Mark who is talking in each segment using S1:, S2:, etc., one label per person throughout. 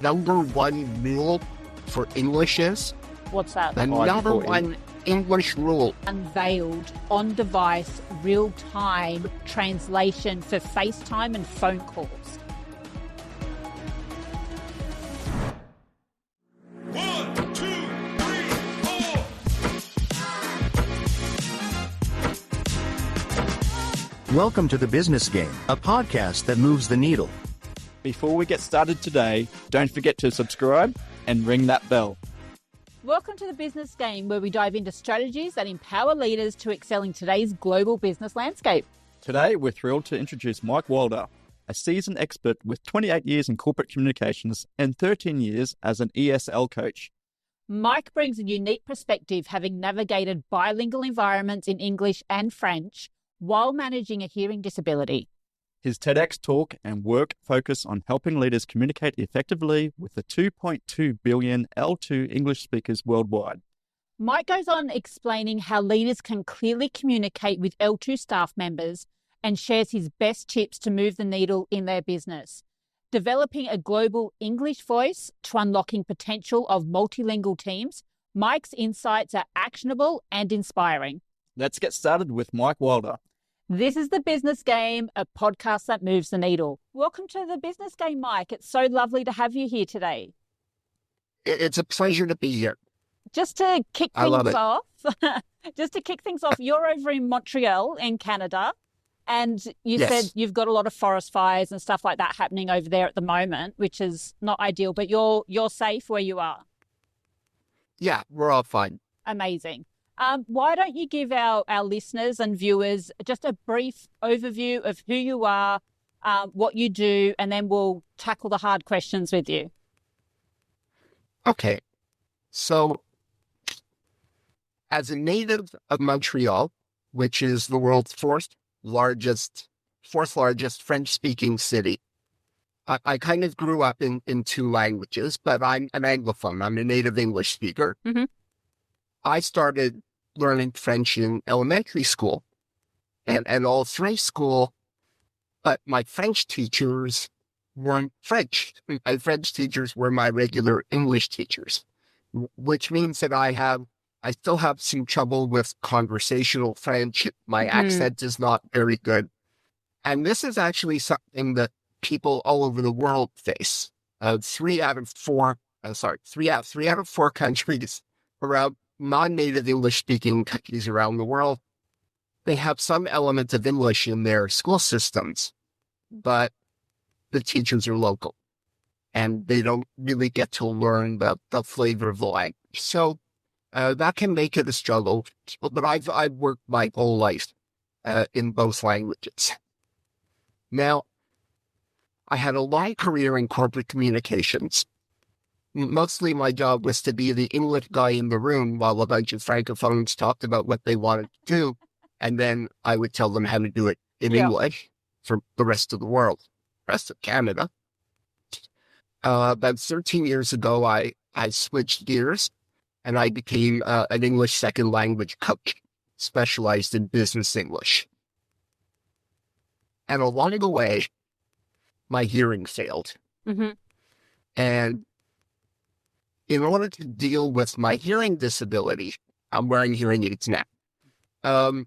S1: number one rule for English is?
S2: What's that?
S1: The number one English rule.
S2: Unveiled, on-device, real-time translation for FaceTime and phone calls.
S3: One, two, three, four.
S4: Welcome to The Business Game, a podcast that moves the needle.
S5: Before we get started today, don't forget to subscribe and ring that bell.
S2: Welcome to The Business Game, where we dive into strategies that empower leaders to excel in today's global business landscape.
S5: Today, we're thrilled to introduce Myke Wilder, a seasoned expert with 28 years in corporate communications and 13 years as an ESL coach.
S2: Myke brings a unique perspective, having navigated bilingual environments in English and French while managing a hearing disability.
S5: His TEDx talk and work focus on helping leaders communicate effectively with the 2.2 billion L2 English speakers worldwide.
S2: Myke goes on explaining how leaders can clearly communicate with L2 staff members and shares his best tips to move the needle in their business. Developing a global English voice to unlocking potential of multilingual teams, Myke's insights are actionable and inspiring.
S5: Let's get started with Myke Wilder.
S2: This is The Business Game, a podcast that moves the needle. Welcome to The Business Game, Myke. It's so lovely to have you here today.
S1: It's a pleasure to be here.
S2: Just to kick things off, you're over in Montreal in Canada, and you said you've got a lot of forest fires and stuff like that happening over there at the moment, which is not ideal, but you're safe where you are.
S1: Yeah, we're all fine.
S2: Amazing. Why don't you give our listeners and viewers just a brief overview of who you are, what you do, and then we'll tackle the hard questions with you.
S1: Okay. So, as a native of Montreal, which is the world's fourth largest French-speaking city, I kind of grew up in two languages, but I'm an Anglophone. I'm a native English speaker.
S2: Mm-hmm.
S1: I started learning French in elementary school and all through school, but my French teachers weren't French. My French teachers were my regular English teachers, which means that I still have some trouble with conversational French. My accent is not very good. And this is actually something that people all over the world face. Three out of four countries around non-native English-speaking countries around the world, they have some element of English in their school systems, but the teachers are local, and they don't really get to learn the flavor of the language. So that can make it a struggle, but I've worked my whole life in both languages. Now, I had a long career in corporate communications. Mostly my job was to be the English guy in the room while a bunch of Francophones talked about what they wanted to do, and then I would tell them how to do it in English for the rest of the world, rest of Canada. About 13 years ago, I switched gears, and I became an English second language coach, specialized in business English. And along the way, my hearing failed. Mm-hmm. And in order to deal with my hearing disability, I'm wearing hearing aids now. I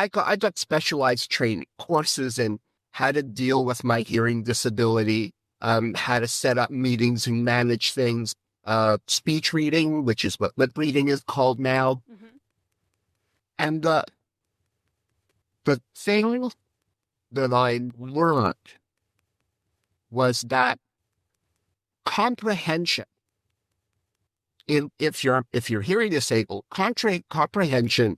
S1: got specialized training courses in how to deal with my hearing disability, how to set up meetings and manage things, speech reading, which is what lip reading is called now. Mm-hmm. And the thing that I learned was that comprehension, if you're hearing disabled, comprehension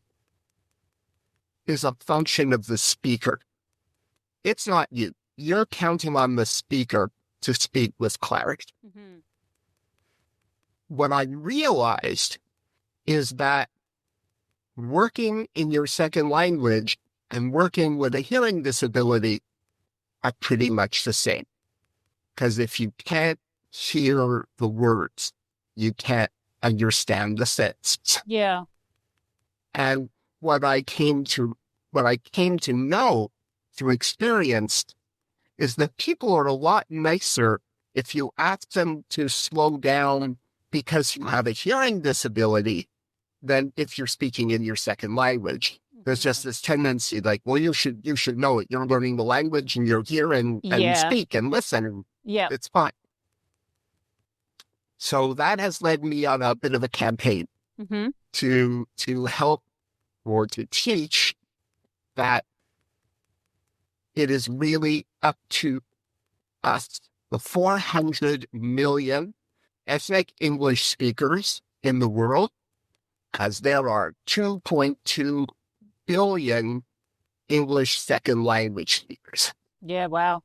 S1: is a function of the speaker. It's not you. You're counting on the speaker to speak with clarity. Mm-hmm. What I realized is that working in your second language and working with a hearing disability are pretty much the same. Because if you can't hear the words, you can't understand the sentence.
S2: Yeah.
S1: And what I came to know through experience is that people are a lot nicer If you ask them to slow down because you have a hearing disability, then if you're speaking in your second language, there's just this tendency like, well, you should know it. You're learning the language and you're here and you speak and listen. And
S2: Yeah.
S1: it's fine. So that has led me on a bit of a campaign
S2: Mm-hmm.
S1: to help or to teach that it is really up to us, the 400 million ethnic English speakers in the world, as there are 2.2 billion English second language speakers.
S2: Yeah, wow.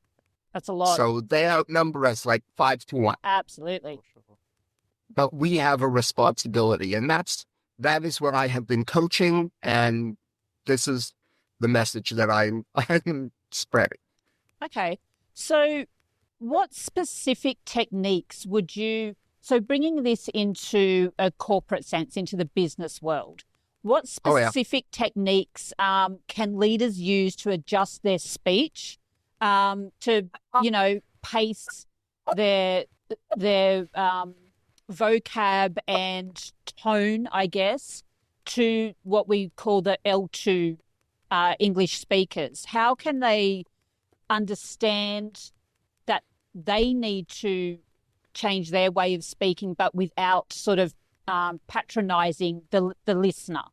S2: That's a lot.
S1: So they outnumber us like 5 to 1.
S2: Absolutely.
S1: But we have a responsibility, and that is what I have been coaching, and this is the message that I'm spreading.
S2: Okay. So what specific techniques would you, so bringing this into a corporate sense, into the business world, what specific techniques can leaders use to adjust their speech, to, pace their vocab and tone, I guess, to what we call the L2 English speakers? How can they understand that they need to change their way of speaking, but without sort of patronizing the listener?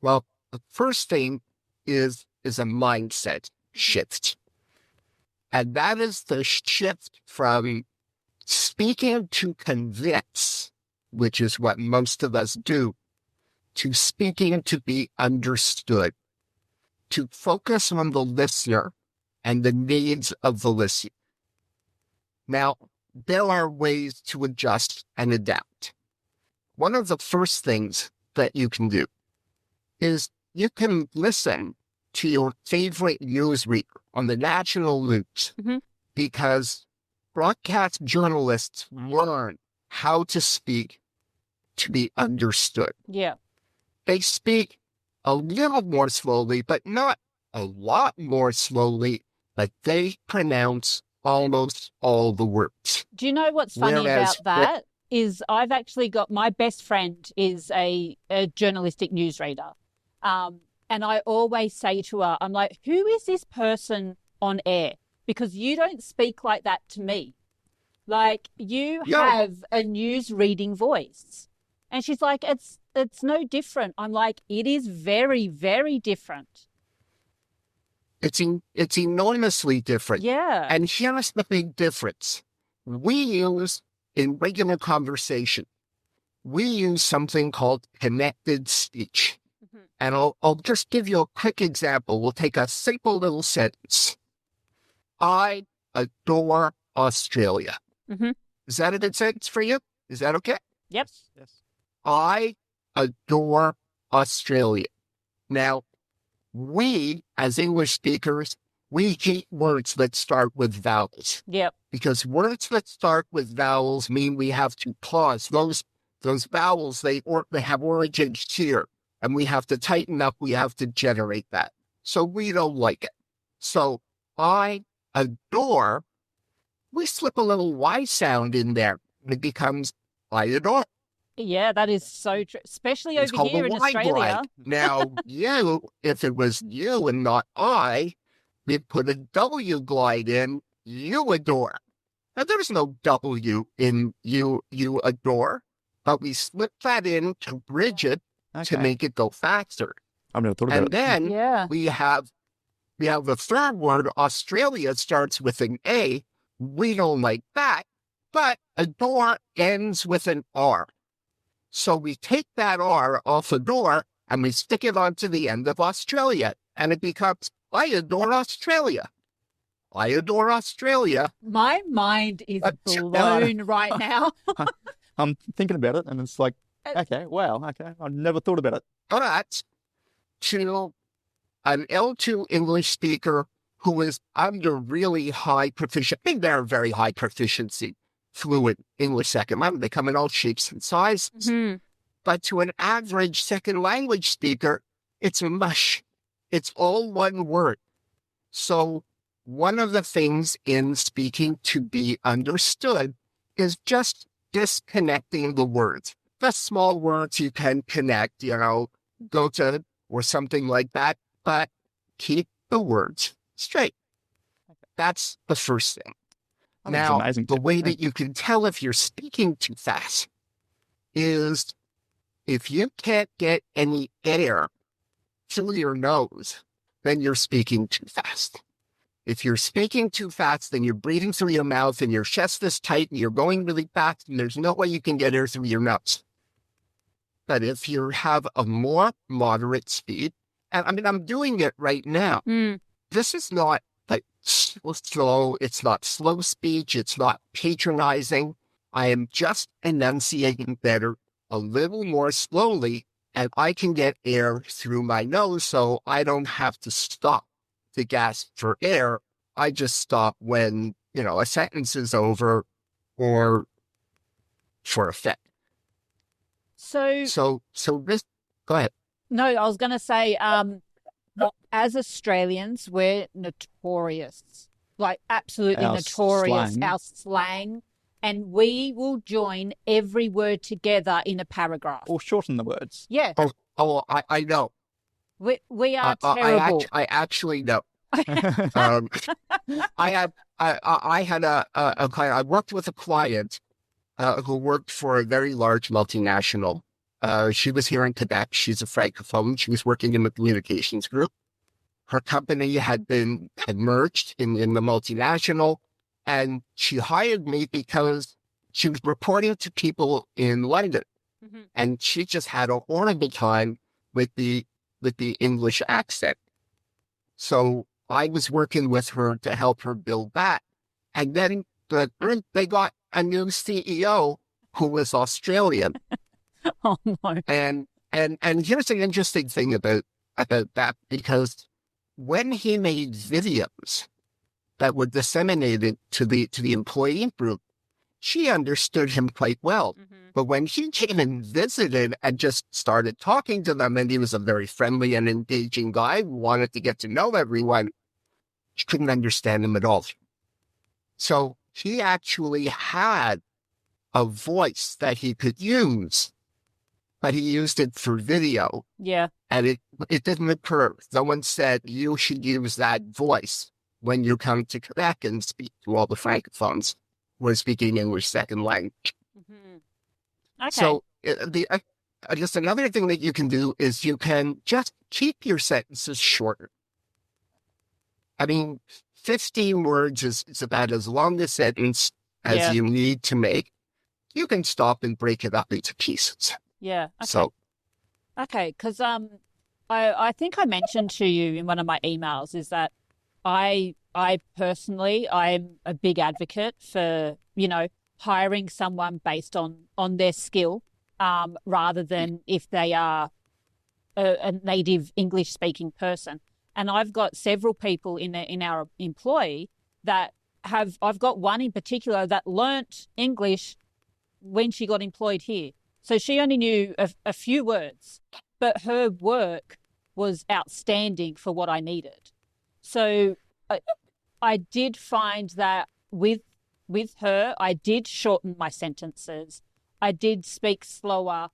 S1: Well, the first thing is a mindset shift. And that is the shift from speaking to convince, which is what most of us do, to speaking to be understood, to focus on the listener and the needs of the listener. Now, there are ways to adjust and adapt. One of the first things that you can do is you can listen to your favorite newsreader on the national news, because broadcast journalists learn how to speak to be understood.
S2: Yeah.
S1: They speak a little more slowly, but not a lot more slowly, but they pronounce almost all the words.
S2: Do you know what's funny about that? Is I've actually got, my best friend is a journalistic newsreader. And I always say to her, I'm like, who is this person on air? Because you don't speak like that to me. Like, you have a news reading voice. And she's like, it's no different. I'm like, it is very, very different.
S1: It's enormously different.
S2: Yeah.
S1: And here's the big difference. We use, in regular conversation, we use something called connected speech. And I'll just give you a quick example. We'll take a simple little sentence. I adore Australia. Is that a good sentence for you? Is that okay?
S2: Yep.
S5: Yes.
S1: I adore Australia. Now, we, as English speakers, we hate words that start with vowels.
S2: Yep.
S1: Because words that start with vowels mean we have to pause. Those vowels, they have origins here. And we have to tighten up, we have to generate that. So we don't like it. So I adore, we slip a little Y sound in there. And it becomes I adore.
S2: Yeah, that is so true, especially
S1: It's
S2: over
S1: called
S2: here
S1: a
S2: in
S1: Y
S2: Australia.
S1: glide. Now, you, if it was you and not I, we'd put a W glide in, you adore. Now, there's no W in you adore, but we slip that in to bridge it, to make it go faster.
S5: I've never thought about
S1: And
S5: it.
S1: then we have the third word. Australia starts with an A. We don't like that, but adore ends with an R. So we take that R off adore and we stick it onto the end of Australia, and it becomes I adore Australia. I adore Australia.
S2: My mind is blown right now.
S5: I'm thinking about it, and it's like, okay, wow, okay, I've never thought about it.
S1: But to an L2 English speaker who is under really high proficiency, I think they're very high proficiency, fluent English second language. They come in all shapes and sizes. But to an average second language speaker, it's a mush. It's all one word. So one of the things in speaking to be understood is just disconnecting the words. The small words you can connect, go to or something like that, but keep the words straight. That's the first thing.
S5: That's an amazing
S1: the
S5: tip.
S1: way that you can tell if you're speaking too fast is if you can't get any air through your nose, then you're speaking too fast. If you're speaking too fast, then you're breathing through your mouth and your chest is tight and you're going really fast and there's no way you can get air through your nose. But if you have a more moderate speed, and I'm doing it right now, this is not like slow, it's not slow speech, it's not patronizing. I am just enunciating better a little more slowly, and I can get air through my nose so I don't have to stop to gasp for air. I just stop when, a sentence is over or for effect. So this, go ahead.
S2: No, I was going to say, as Australians, we're notorious, like absolutely
S5: Our
S2: notorious,
S5: slang.
S2: our slang, and we will join every word together in a paragraph.
S5: Or shorten the words.
S2: Yeah,
S1: I know.
S2: we are terrible.
S1: I actually know. I had a client. I worked with a client who worked for a very large multinational. She was here in Quebec. She's a francophone. She was working in the communications group. Her company had merged in the multinational, and she hired me because she was reporting to people in London, and she just had a horrible time with the English accent. So I was working with her to help her build that. And then they got a new CEO who was Australian.
S2: Oh no!
S1: And here's the interesting thing about that, because when he made videos that were disseminated to the employee group, she understood him quite well. But when he came and visited and just started talking to them, and he was a very friendly and engaging guy who wanted to get to know everyone, she couldn't understand him at all. So he actually had a voice that he could use, but he used it for video.
S2: Yeah.
S1: And it didn't occur. Someone said, you should use that voice when you come to Quebec and speak to all the francophones who are speaking English second language.
S2: Okay.
S1: So just another thing that you can do is you can just keep your sentences shorter. I mean, 15 words is about as long a sentence as you need to make. You can stop and break it up into pieces.
S2: Yeah. Okay.
S1: So,
S2: okay, because I think I mentioned to you in one of my emails is that I personally, I'm a big advocate for, hiring someone based on their skill, rather than if they are a native English speaking person. And I've got several people in our employ that I've got one in particular that learnt English when she got employed here. So she only knew a few words, but her work was outstanding for what I needed. So I did find that with her, I did shorten my sentences. I did speak slower,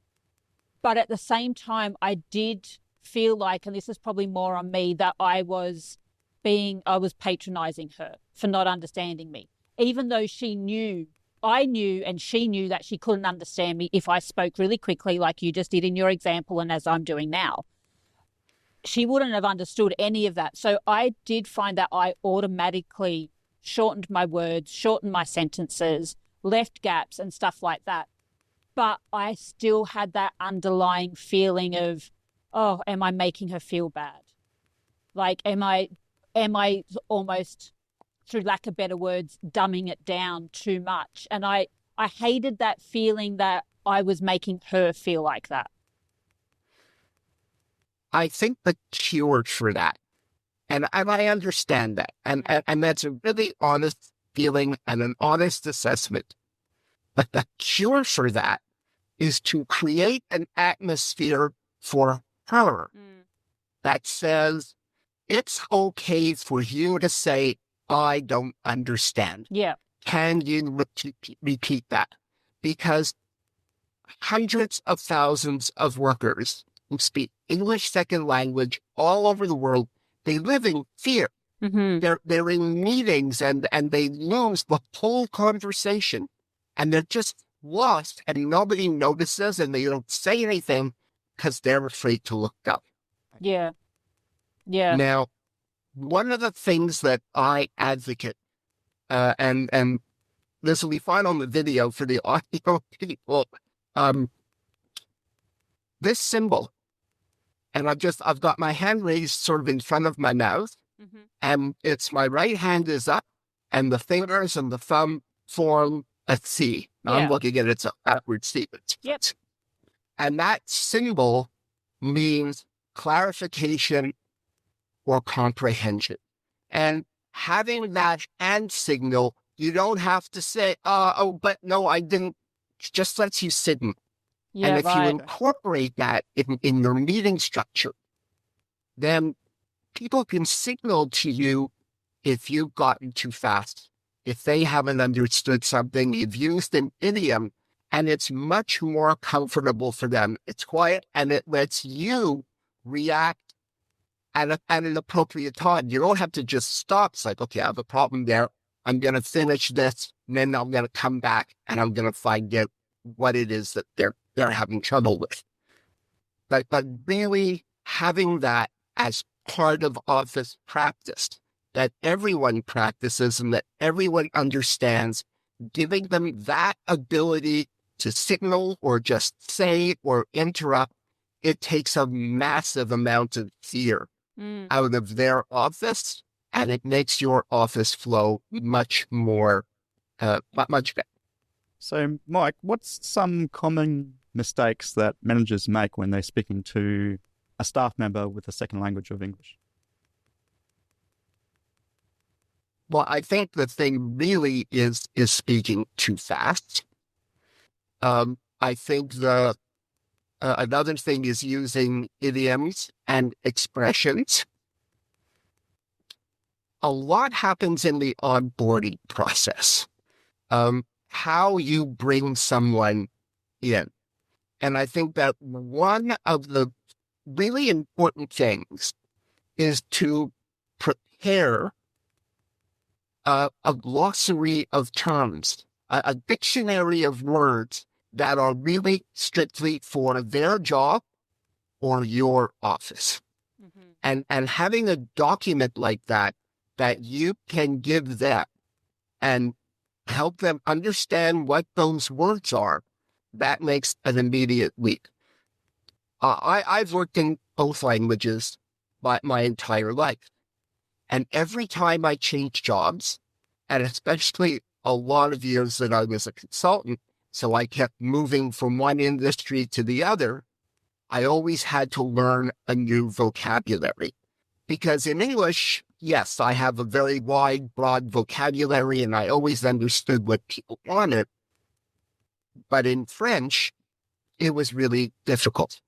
S2: but at the same time, I did feel like, and this is probably more on me, that I was patronizing her for not understanding me, even though I knew and she knew that she couldn't understand me if I spoke really quickly like you just did in your example and as I'm doing now. She wouldn't have understood any of that. So I did find that I automatically shortened my words, shortened my sentences, left gaps and stuff like that. But I still had that underlying feeling of, oh, am I making her feel bad? Like, am I almost, through lack of better words, dumbing it down too much? And I hated that feeling that I was making her feel like that.
S1: I think the cure for that, and I understand that, and that's a really honest feeling and an honest assessment, but the cure for that is to create an atmosphere for her that says, it's okay for you to say, I don't understand.
S2: Yeah.
S1: Can you repeat that? Because hundreds of thousands of workers who speak English second language all over the world, they live in fear.
S2: Mm-hmm.
S1: They're in meetings and they lose the whole conversation and they're just lost and nobody notices and they don't say anything because they're afraid to look up.
S2: Yeah. Yeah.
S1: Now, one of the things that I advocate, and this will be fine on the video for the audio people, this symbol, and I've got my hand raised sort of in front of my mouth,
S2: Mm-hmm.
S1: and it's my right hand is up, and the fingers and the thumb form a C. Now
S2: Yeah.
S1: I'm looking at it's a backward C.
S2: Yep.
S1: And that symbol means clarification or comprehension. And having that hand signal, you don't have to say, but no, I didn't. It just lets you sit in.
S2: Yeah.
S1: And if you
S2: Right.
S1: incorporate that in your meeting structure, then people can signal to you if you've gotten too fast, if they haven't understood something, you've used an idiom, and it's much more comfortable for them. It's quiet, and it lets you react at an appropriate time. You don't have to just stop. It's like, okay, I have a problem there. I'm going to finish this, and then I'm going to come back, and I'm going to find out what it is that they're having trouble with. But really having that as part of office practice, that everyone practices and that everyone understands, giving them that ability to signal or just say or interrupt, it takes a massive amount of fear out of their office, and it makes your office flow much more, much better.
S5: So, Myke, what's some common mistakes that managers make when they're speaking to a staff member with a second language of English?
S1: Well, I think the thing really is speaking too fast. I think another thing is using idioms and expressions. A lot happens in the onboarding process. How you bring someone in. And I think that one of the really important things is to prepare a glossary of terms, a dictionary of words that are really strictly for their job or your office.
S2: Mm-hmm.
S1: And having a document like that you can give them and help them understand what those words are, that makes an immediate leap. I've worked in both languages my entire life. And every time I changed jobs, and especially a lot of years that I was a consultant, so I kept moving from one industry to the other, I always had to learn a new vocabulary. Because in English, yes, I have a very wide, broad vocabulary, and I always understood what people wanted. But in French, it was really difficult.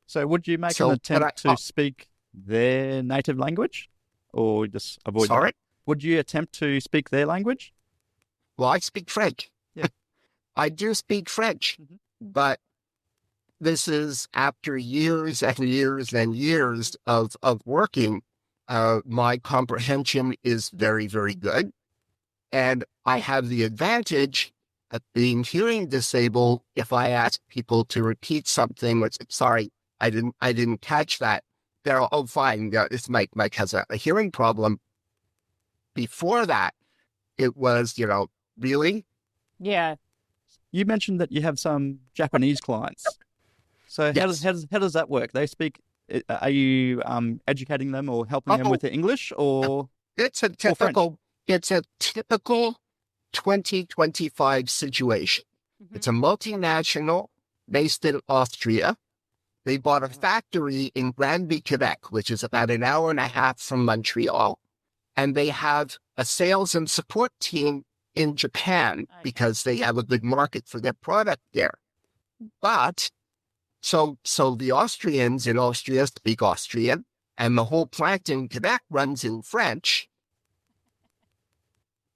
S5: So would you make an attempt to speak their native language or just avoid
S1: Sorry?
S5: that? Would you attempt to speak their language?
S1: Well, I speak French.
S5: Yeah.
S1: I do speak French, but this is after years and years and years of working. My comprehension is very, very good. And I have the advantage of being hearing disabled. If I ask people to repeat something, which, sorry, I didn't catch that, they're, oh, fine, it's Myke has a hearing problem. Before that, it was, really?
S2: Yeah.
S5: You mentioned that you have some Japanese clients. So
S1: Yes.
S5: how does that work? They speak. Are you educating them or helping them with their English, or
S1: It's a typical 2025 situation.
S2: Mm-hmm.
S1: It's a multinational based in Austria. They bought a factory in Granby, Quebec, which is about an hour and a half from Montreal. And they have a sales and support team in Japan because they have a good market for their product there. But so the Austrians in Austria speak Austrian, and the whole plant in Quebec runs in French.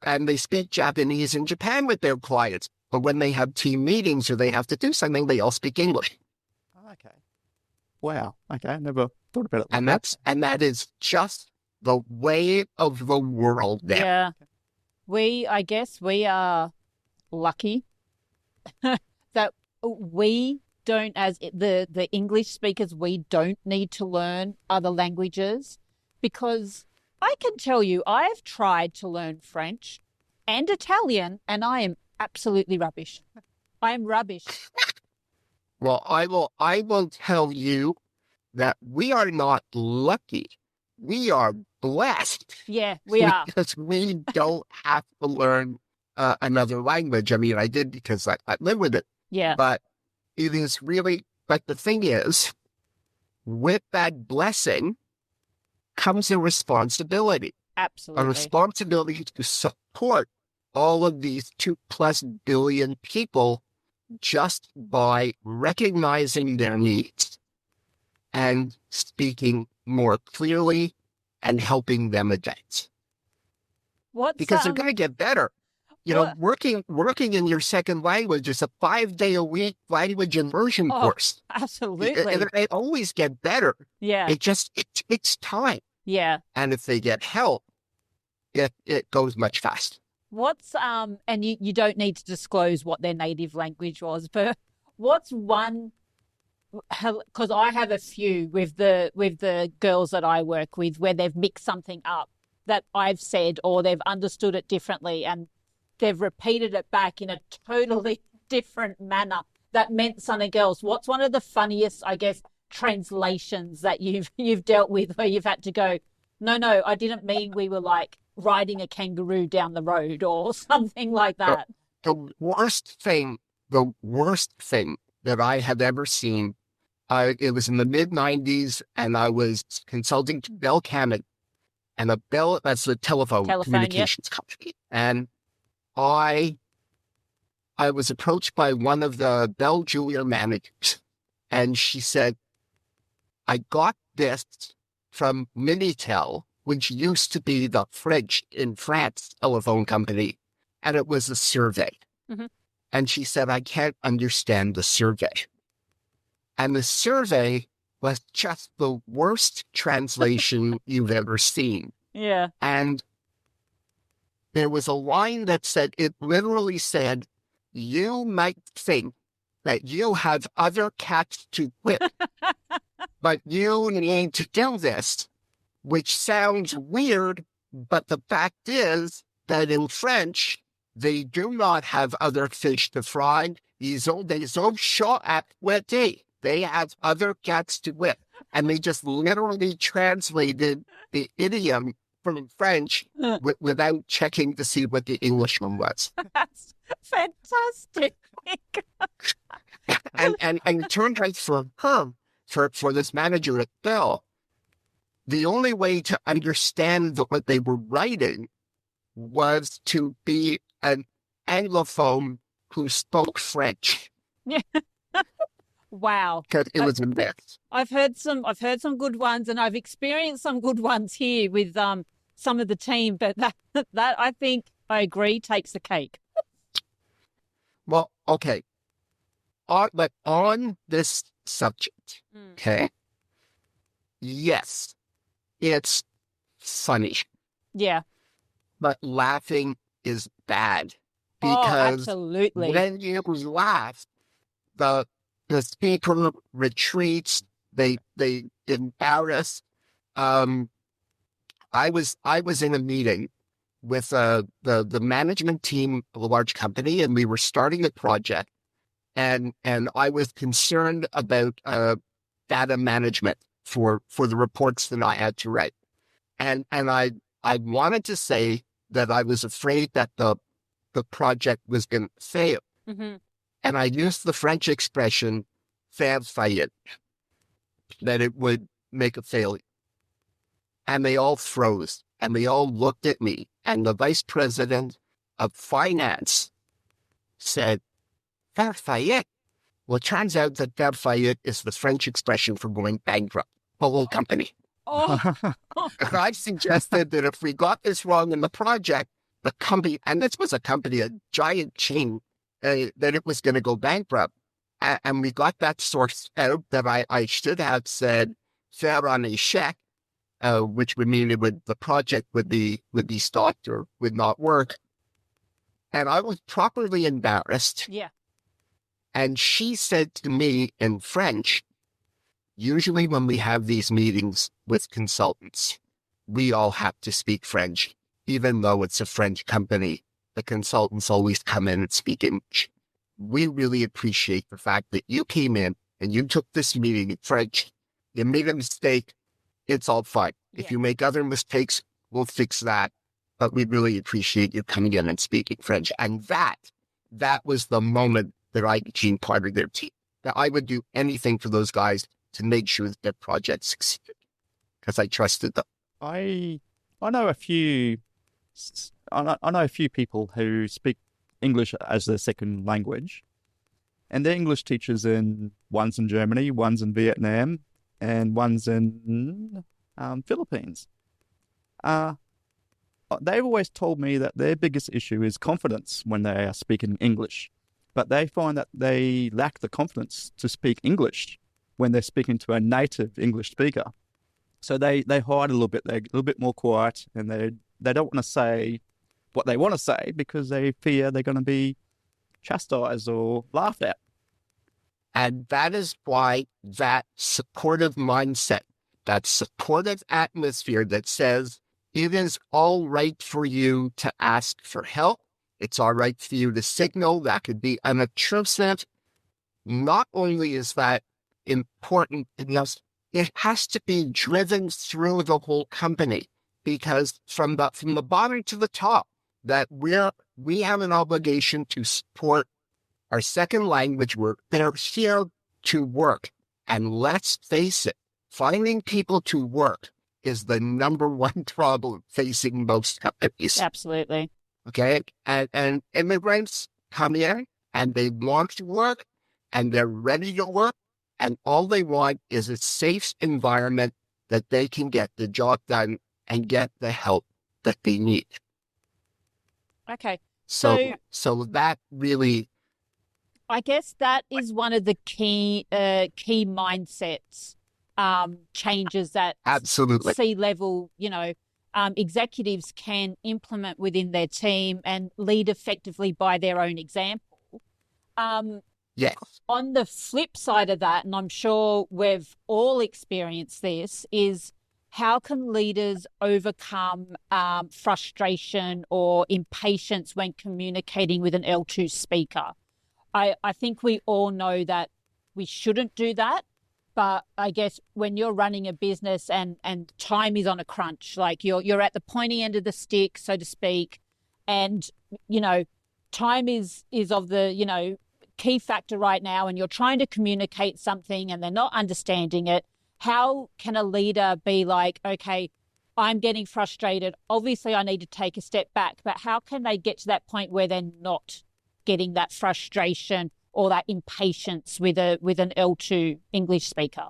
S1: and they speak Japanese in Japan with their clients. But when they have team meetings or they have to do something, they all speak English.
S5: Okay. Wow. Okay. I never thought about it like
S1: And
S5: that.
S1: that is just the way of the world now.
S2: Yeah. I guess we are lucky that we don't, as the English speakers, we don't need to learn other languages, because I can tell you, I've tried to learn French and Italian, and I am absolutely rubbish. I am rubbish.
S1: Well, I will tell you that we are not lucky. We are blessed.
S2: Yeah, we are.
S1: Because we don't have to learn another language. I mean, I did because I live with it.
S2: Yeah.
S1: But it is really, but the thing is, with that blessing comes a responsibility.
S2: Absolutely.
S1: A responsibility to support all of these 2+ billion people just by recognizing their needs and speaking more clearly and helping them advance. Because they're going to get better. You know, working in your second language is a 5-day-a-week language immersion course.
S2: Absolutely.
S1: They always get better.
S2: Yeah.
S1: It takes time.
S2: Yeah.
S1: And if they get help, it goes much faster.
S2: What's and you don't need to disclose what their native language was, but what's one, because I have a few with the girls that I work with where they've mixed something up that I've said, or they've understood it differently and they've repeated it back in a totally different manner that meant something else. What's one of the funniest, I guess, translations that you've dealt with where you've had to go, no, I didn't mean we were like riding a kangaroo down the road or something like that?
S1: The worst thing that I have ever seen, it was in the mid-90s, and I was consulting to Bell Canada, and that's the telephone communications company. And I was approached by one of the Bell junior managers, and she said, I got this from Minitel, which used to be the French in France telephone company, and it was a survey.
S2: Mm-hmm.
S1: And she said, I can't understand the survey. And the survey was just the worst translation you've ever seen.
S2: Yeah.
S1: And there was a line that said, it literally said, you might think that you have other cats to whip, but you need to do this, which sounds weird, but the fact is that in French, they do not have other fish to fry. Ils ont des offshore à fouetter. They have other cats to whip. And they just literally translated the idiom from French without checking to see what the English one was.
S2: That's fantastic.
S1: and it turned out for her, for this manager at Bell, the only way to understand what they were writing was to be an Anglophone who spoke French.
S2: Yeah. Wow.
S1: Because it was a mess.
S2: I've heard some good ones, and I've experienced some good ones here with some of the team, but that I think I agree takes the cake.
S1: Well, okay. But on this subject, okay, yes, it's funny.
S2: Yeah.
S1: But laughing is bad. Because
S2: absolutely.
S1: when you laugh, the speaker retreats, they embarrass. I was in a meeting with the management team of a large company, and we were starting a project, and I was concerned about data management for the reports that I had to write, and I wanted to say that I was afraid that the project was going to fail.
S2: Mm-hmm.
S1: And I used the French expression, faire faillite, that it would make a failure. And they all froze, and they all looked at me. And the vice president of finance said, faire faillite? Well, it turns out that faire faillite is the French expression for going bankrupt, the whole company.
S2: Oh.
S1: I suggested that if we got this wrong in the project, the company, and this was a company, a giant chain, that it was going to go bankrupt. And we got that source out that I should have said faire en échec, which would mean the project would be stopped or would not work. And I was properly embarrassed.
S2: Yeah.
S1: And she said to me in French, usually when we have these meetings with consultants, we all have to speak French, even though it's a French company. The consultants always come in and speak English. We really appreciate the fact that you came in and you took this meeting in French. You made a mistake. It's all fine.
S2: Yeah.
S1: If you make other mistakes, we'll fix that. But we really appreciate you coming in and speaking French. And that was the moment that I became part of their team. That I would do anything for those guys to make sure that their project succeeded because I trusted them.
S5: I know a few people who speak English as their second language, and they're English teachers one's in Germany, one's in Vietnam, and one's in Philippines. They've always told me that their biggest issue is confidence when they are speaking English, but they find that they lack the confidence to speak English when they're speaking to a native English speaker. So they hide a little bit. They're a little bit more quiet, and they don't want to say what they want to say because they fear they're going to be chastised or laughed at.
S1: And that is why that supportive mindset, that supportive atmosphere that says it is all right for you to ask for help. It's all right for you to signal. That could be unobtrusive. Not only is that important, it has to be driven through the whole company, because from the bottom to the top, that we have an obligation to support our second language work. They're here to work. And let's face it, finding people to work is the number one problem facing most companies.
S2: Absolutely.
S1: Okay. And immigrants come in and they want to work and they're ready to work. And all they want is a safe environment that they can get the job done and get the help that they need.
S2: Okay.
S1: So that really,
S2: I guess that is one of the key mindsets changes that
S1: absolutely
S2: C-level, executives can implement within their team and lead effectively by their own example.
S1: yes.
S2: On the flip side of that, and I'm sure we've all experienced this, is how can leaders overcome frustration or impatience when communicating with an L2 speaker? I think we all know that we shouldn't do that, but I guess when you're running a business and time is on a crunch, like you're at the pointy end of the stick, so to speak, and, time is of the, key factor right now, and you're trying to communicate something and they're not understanding it. How can a leader be like, okay, I'm getting frustrated. Obviously, I need to take a step back, but how can they get to that point where they're not getting that frustration or that impatience with an L2 English speaker?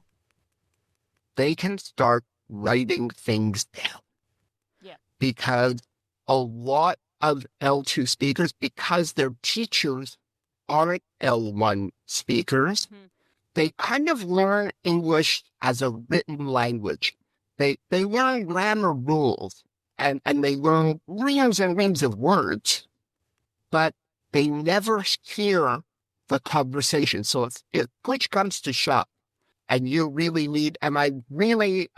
S1: They can start writing things down.
S2: Yeah.
S1: Because a lot of L2 speakers, because their teachers aren't L1 speakers, they kind of learn English as a written language. They learn grammar rules and they learn reams and reams of words, but they never hear the conversation. So if push comes to shove and you really need, and I really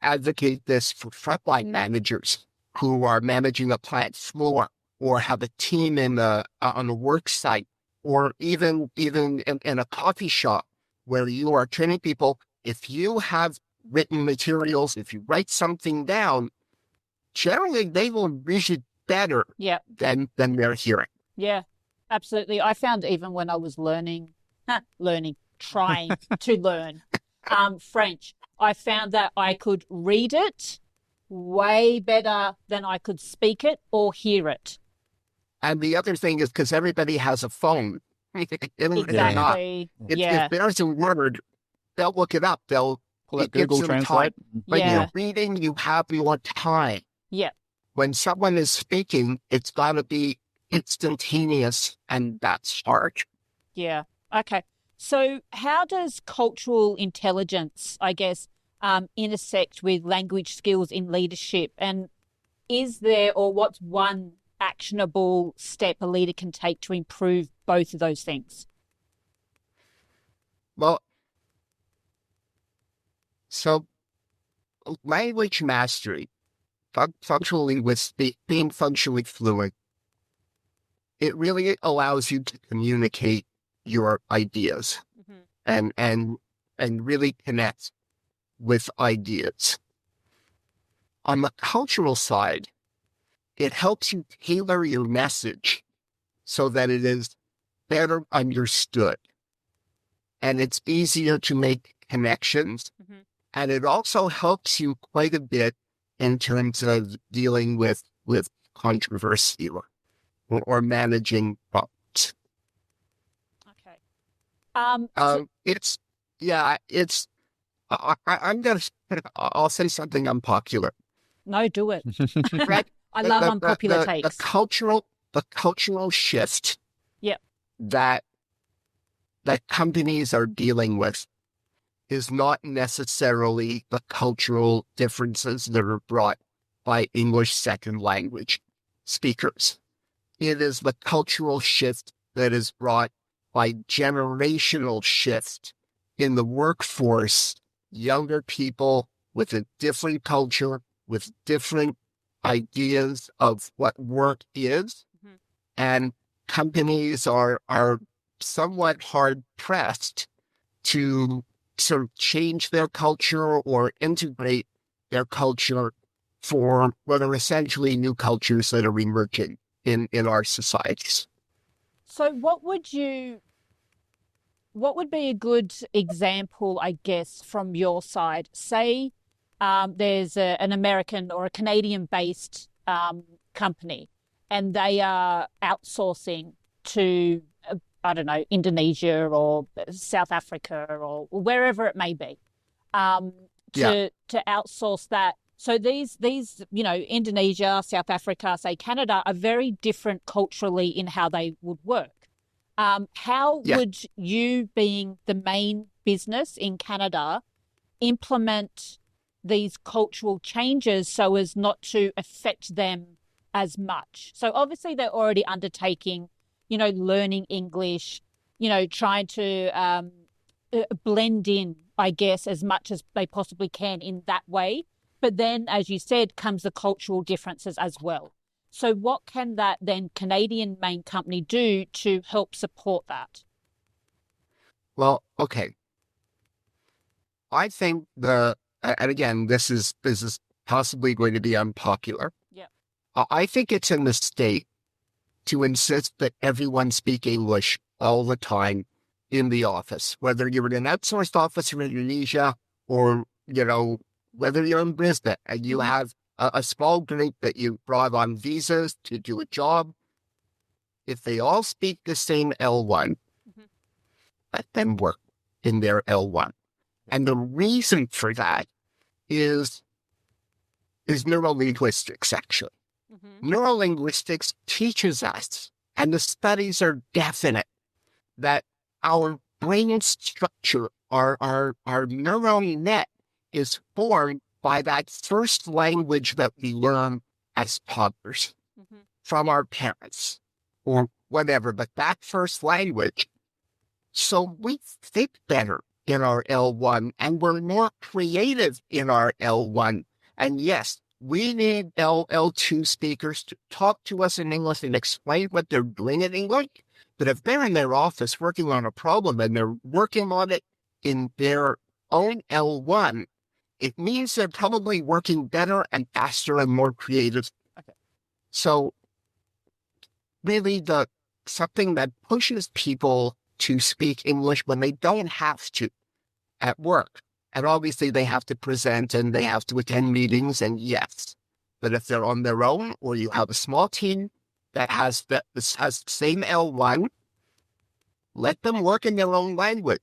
S1: advocate this for frontline managers who are managing a plant floor or have a team on a work site, or even in a coffee shop where you are training people. If you have written materials, if you write something down, generally they will read it better than they're hearing.
S2: Yeah, absolutely. I found even when I was trying to learn French, I found that I could read it way better than I could speak it or hear it.
S1: And the other thing is because everybody has a phone.
S2: Exactly.
S1: If there's a word, they'll look it up. They'll
S5: pull up Google Translate.
S1: When you're reading, you have your time.
S2: Yeah.
S1: when someone is speaking, it's got to be instantaneous, and that's hard.
S2: Yeah. Okay. So how does cultural intelligence, I guess, intersect with language skills in leadership? And is there, or what's one actionable step a leader can take to improve both of those things?
S1: Well, so language mastery, functional linguistics, being functionally fluent, it really allows you to communicate your ideas and really connect with ideas. On the cultural side, it helps you tailor your message so that it is better understood. And it's easier to make connections. And it also helps you quite a bit in terms of dealing with controversy or managing problems.
S2: Okay.
S1: I'll say something unpopular.
S2: No, do it.
S1: Right?
S2: I love unpopular
S1: the
S2: takes.
S1: The cultural shift
S2: Yep.
S1: that companies are dealing with is not necessarily the cultural differences that are brought by English second language speakers. It is the cultural shift that is brought by generational shift in the workforce, younger people with a different culture, with different ideas of what work is. And companies are somewhat hard pressed to sort of change their culture or integrate their culture for what are essentially new cultures that are emerging in our societies.
S2: So what would be a good example, I guess, from your side? Say there's an American or a Canadian-based company, and they are outsourcing to, I don't know, Indonesia or South Africa or wherever it may be, to outsource that. So these Indonesia, South Africa, say Canada, are very different culturally in how they would work. How would you, being the main business in Canada, implement these cultural changes so as not to affect them as much? So obviously they're already undertaking, learning English, trying to blend in, I guess, as much as they possibly can in that way. But then, as you said, comes the cultural differences as well. So what can that then Canadian main company do to help support that?
S1: Well, okay. I think and again, this is possibly going to be unpopular.
S2: Yeah.
S1: I think it's a mistake to insist that everyone speak English all the time in the office, whether you're in an outsourced office in Indonesia or, whether you're in Brisbane and you have a small group that you brought on visas to do a job. If they all speak the same L1, let them work in their L1. And the reason for that is neurolinguistics, actually. Neurolinguistics teaches us, and the studies are definite, that our brain structure, our neural net is formed by that first language that we learn as toddlers from our parents or whatever, but that first language. So we think better in our L1 and we're more creative in our L1. And yes, we need L2 speakers to talk to us in English and explain what they're doing in English. But if they're in their office working on a problem and they're working on it in their own L1, it means they're probably working better and faster and more creative. Okay. So really something that pushes people to speak English when they don't have to at work. And obviously they have to present and they have to attend meetings, and yes. But if they're on their own or you have a small team that has the same L1, let them work in their own language.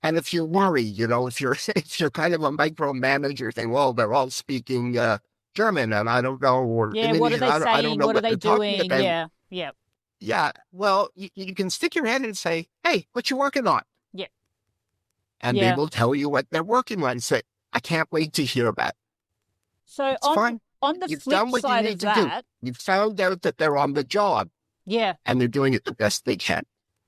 S1: And if you worry, if you're kind of a micromanager, saying, well, they're all speaking German and I don't know, or
S2: Yeah, what are
S1: Indonesian,
S2: they
S1: I don't
S2: saying?
S1: know
S2: What are
S1: what
S2: they
S1: they're talking
S2: doing?
S1: about.
S2: Yeah, yeah,
S1: Yeah, well, you can stick your head in and say, hey, what you working on?
S2: yeah,
S1: And they
S2: yeah.
S1: will tell you what they're working on and say, I can't wait to hear about it.
S2: So
S1: It's fine.
S2: on the
S1: You've
S2: flip
S1: done what you
S2: side
S1: need
S2: of
S1: to do.
S2: that,
S1: You've found out that they're on the job
S2: yeah.
S1: and they're doing it the best they can.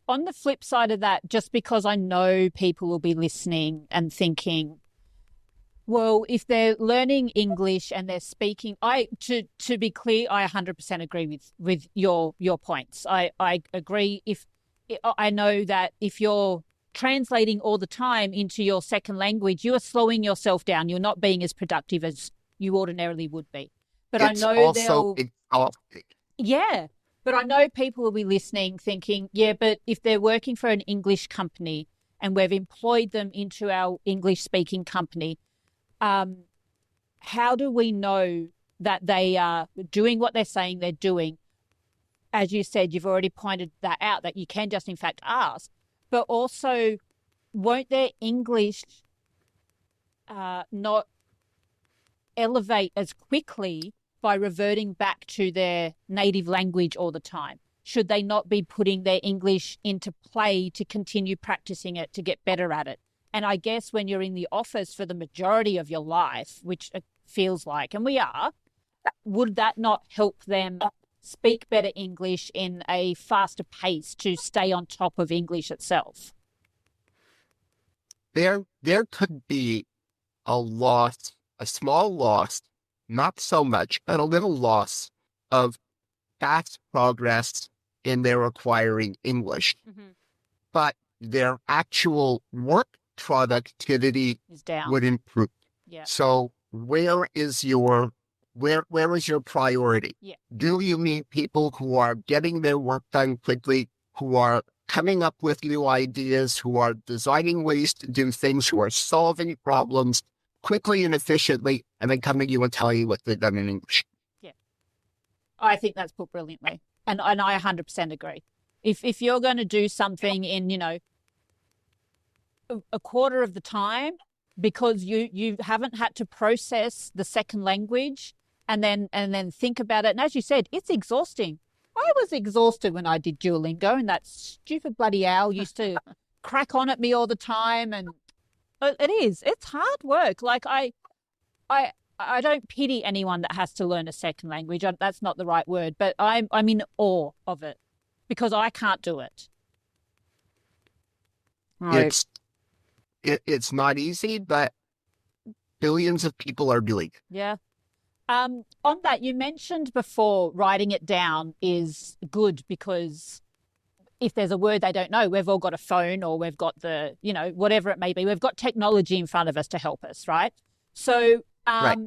S2: On the flip side of that, just because I know people will be listening and thinking, well, if they're learning English and they're speaking, to be clear, I 100% agree with your points. I agree. If I know that if you're translating all the time into your second language, you are slowing yourself down. You're not being as productive as you ordinarily would be. But
S1: It's
S2: I know
S1: also exhausting.
S2: yeah. But I know people will be listening thinking, yeah, but if they're working for an English company and we've employed them into our English speaking company, how do we know that they are doing what they're saying they're doing? As you said, you've already pointed that out, that you can just in fact ask, but also won't their English not elevate as quickly by reverting back to their native language all the time? Should they not be putting their English into play to continue practicing it, to get better at it? And I guess when you're in the office for the majority of your life, which it feels like, and we are, would that not help them speak better English in a faster pace to stay on top of English itself?
S1: There could be a loss, a small loss, not so much, but a little loss of fast progress in their acquiring English.
S2: Mm-hmm.
S1: But their actual work productivity
S2: Is down.
S1: would improve.
S2: Yeah.
S1: So where is your priority?
S2: Yeah.
S1: Do you mean people who are getting their work done quickly, who are coming up with new ideas, who are designing ways to do things, who are solving problems quickly and efficiently, and then coming to you and telling you what they've done in English?
S2: Yeah. I think that's put brilliantly. And I 100% agree. If you're going to do something in, a quarter of the time, because you haven't had to process the second language and then think about it. And as you said, it's exhausting. I was exhausted when I did Duolingo, and that stupid bloody owl used to crack on at me all the time. And it's hard work. Like I don't pity anyone that has to learn a second language. That's not the right word, but I'm in awe of it because I can't do it. Right.
S1: It's not easy, but billions of people are doing it.
S2: Yeah. On that, you mentioned before writing it down is good because if there's a word they don't know, we've all got a phone or we've got the, whatever it may be, we've got technology in front of us to help us, right? So,
S1: Right.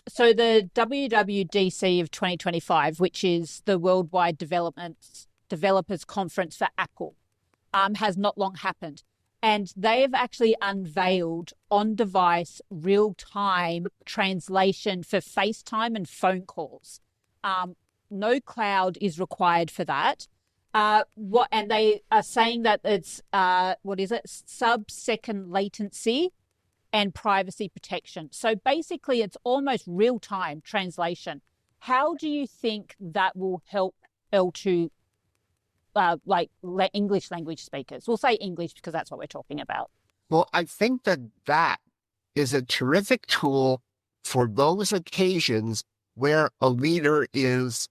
S2: So the WWDC of 2025, which is the Worldwide Developers Conference for Apple, has not long happened. And they have actually unveiled on-device real-time translation for FaceTime and phone calls. No cloud is required for that. And they are saying that it's sub-second latency and privacy protection. So basically, it's almost real-time translation. How do you think that will help L2? English language speakers? We'll say English because that's what we're talking about.
S1: Well, I think that is a terrific tool for those occasions where a leader is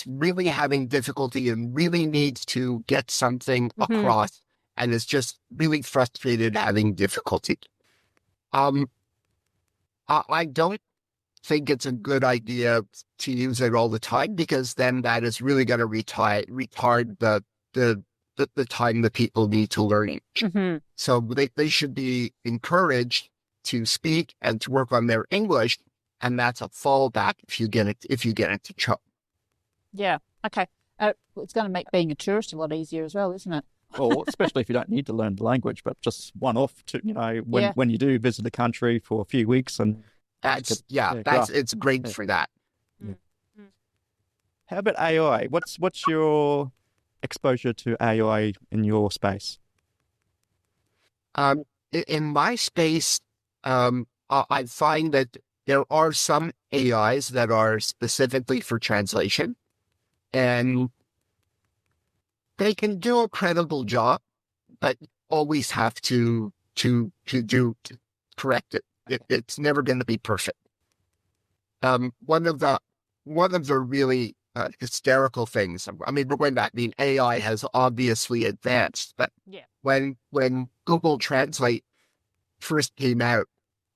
S1: really having difficulty and really needs to get something across and is just really frustrated having difficulty. I don't think it's a good idea to use it all the time because then that is really going to retard the time that people need to learn English.
S2: Mm-hmm.
S1: So they should be encouraged to speak and to work on their English, and that's a fallback if you get into trouble.
S2: Yeah. Okay. It's going to make being a tourist a lot easier as well, isn't it?
S5: Well, especially if you don't need to learn the language, but just one-off to, when you do visit a country for a few weeks and
S1: it's great for that.
S2: Mm-hmm.
S5: How about AI? What's your exposure to AI in your space?
S1: In my space, I find that there are some AIs that are specifically for translation, and they can do a credible job, but always have to correct it. It's never going to be perfect. One of the really hysterical things. I mean, we're going back. I mean, AI has obviously advanced, but
S2: Yeah.
S1: when Google Translate first came out,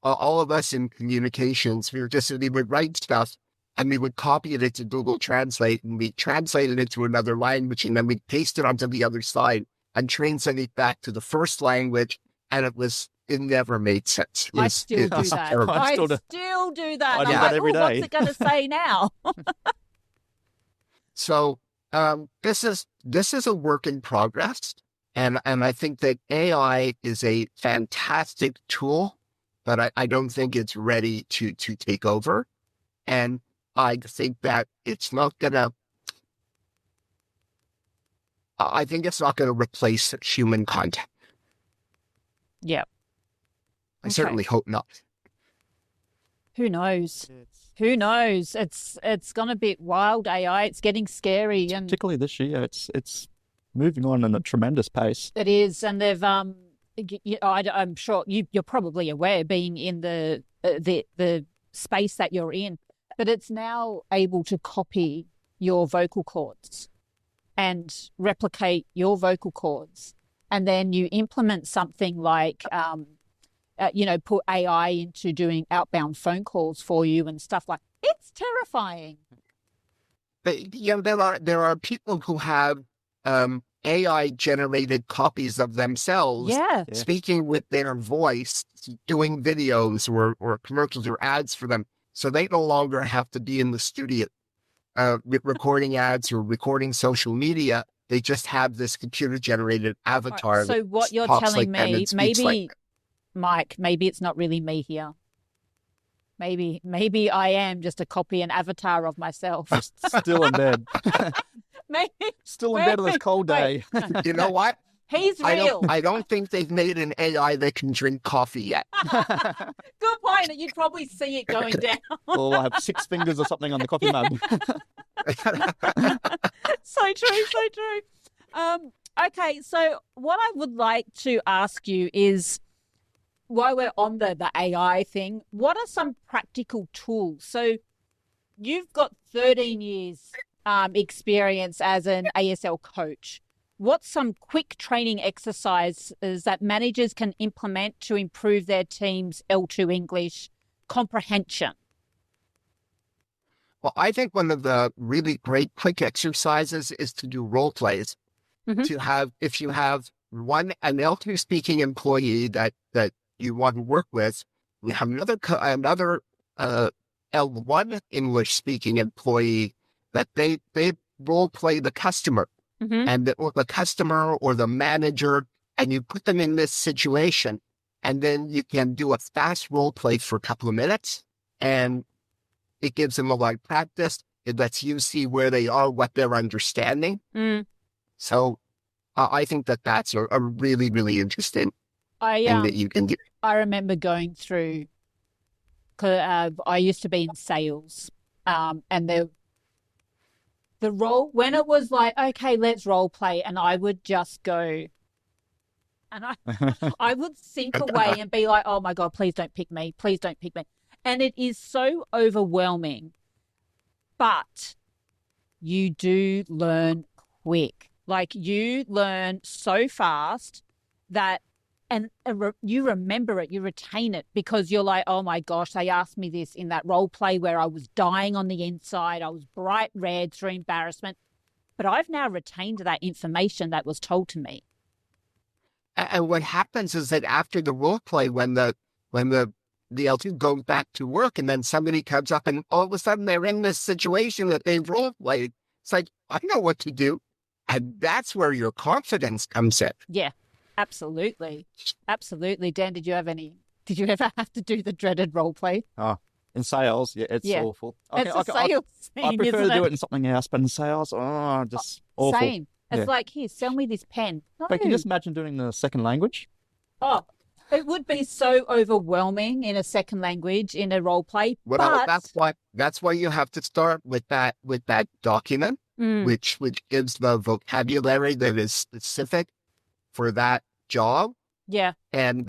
S1: all of us in communications, we would write stuff and we would copy it into Google Translate and we translate it into another language and then we'd paste it onto the other side and translate it back to the first language, and it never made sense.
S2: I still do that.
S1: terrible.
S2: I
S5: still do-
S2: still do that.
S5: I
S2: And
S5: do
S2: I'm
S5: that
S2: like,
S5: every
S2: "Oh, what's
S5: day."
S2: it going to say now?"
S1: So this is a work in progress, and I think that AI is a fantastic tool, but I don't think it's ready to take over, and I think that it's not gonna. I think it's not going to replace human contact.
S2: Yeah.
S1: I
S2: Okay.
S1: certainly hope not.
S2: Who knows? Who knows? It's gone a bit wild, AI. It's getting scary, and
S5: Particularly this year, it's moving on at a tremendous pace.
S2: it is. And they've I'm sure you're probably aware, being in the space that you're in, but it's now able to copy your vocal cords and replicate your vocal cords, and then you implement something like put AI into doing outbound phone calls for you and stuff like. It's terrifying.
S1: But there are people who have AI generated copies of themselves
S2: Yeah.
S1: speaking with their voice, doing videos or commercials or ads for them. So they no longer have to be in the studio recording ads or recording social media. They just have this computer generated avatar.
S2: So what you're
S1: talks
S2: telling
S1: like them
S2: me,
S1: and speaks
S2: maybe,
S1: like
S2: Mike, maybe it's not really me here. Maybe I am just a copy and avatar of myself.
S5: Still in bed.
S2: Maybe
S5: Still in bed on this cold day.
S2: wait.
S1: You know what?
S2: He's real.
S1: I don't think they've made an AI that can drink coffee yet.
S2: Good point. You'd probably see it going down.
S5: Or I have 6 fingers or something on the coffee mug.
S2: So true. Okay, so what I would like to ask you is, while we're on the AI thing, what are some practical tools? So you've got 13 years experience as an ASL coach. What's some quick training exercises that managers can implement to improve their team's L2 English comprehension?
S1: Well, I think one of the really great quick exercises is to do role plays.
S2: Mhm.
S1: If you have an L2 speaking employee that you want to work with, we have another L1 English speaking employee that they role play the customer.
S2: Mm-hmm.
S1: Or the customer or the manager, and you put them in this situation, and then you can do a fast role play for a couple of minutes, and it gives them a lot of practice. It lets you see where they are, what they're understanding. So I think that's a really, really interesting thing that you can do.
S2: I remember going through, I used to be in sales, and the role, when it was like, okay, let's role play, and I would just go, and I would sink away and be like, oh my God, please don't pick me. Please don't pick me. And it is so overwhelming, but you do learn quick. Like, you learn so fast that, and you remember it, you retain it, because you're like, oh my gosh, they asked me this in that role play where I was dying on the inside. I was bright red through embarrassment, but I've now retained that information that was told to me.
S1: And what happens is that after the role play, when the L2 goes back to work, and then somebody comes up and all of a sudden they're in this situation that they've role played, it's like, I know what to do. And that's where your confidence comes in.
S2: Yeah. Absolutely. Absolutely. Dan, did you ever have to do the dreaded role play?
S5: Oh, in sales, it's awful.
S2: It's a sales thing,
S5: I prefer
S2: isn't
S5: to do
S2: it?
S5: it in something else, but in sales, just awful.
S2: Same. It's
S5: Yeah.
S2: like, here, sell me this pen. No.
S5: But can you just imagine doing the second language?
S2: Oh, It would be so overwhelming in a second language in a role play.
S1: Well,
S2: But
S1: that's why you have to start with that document, which gives the vocabulary that is specific for that job,
S2: yeah,
S1: and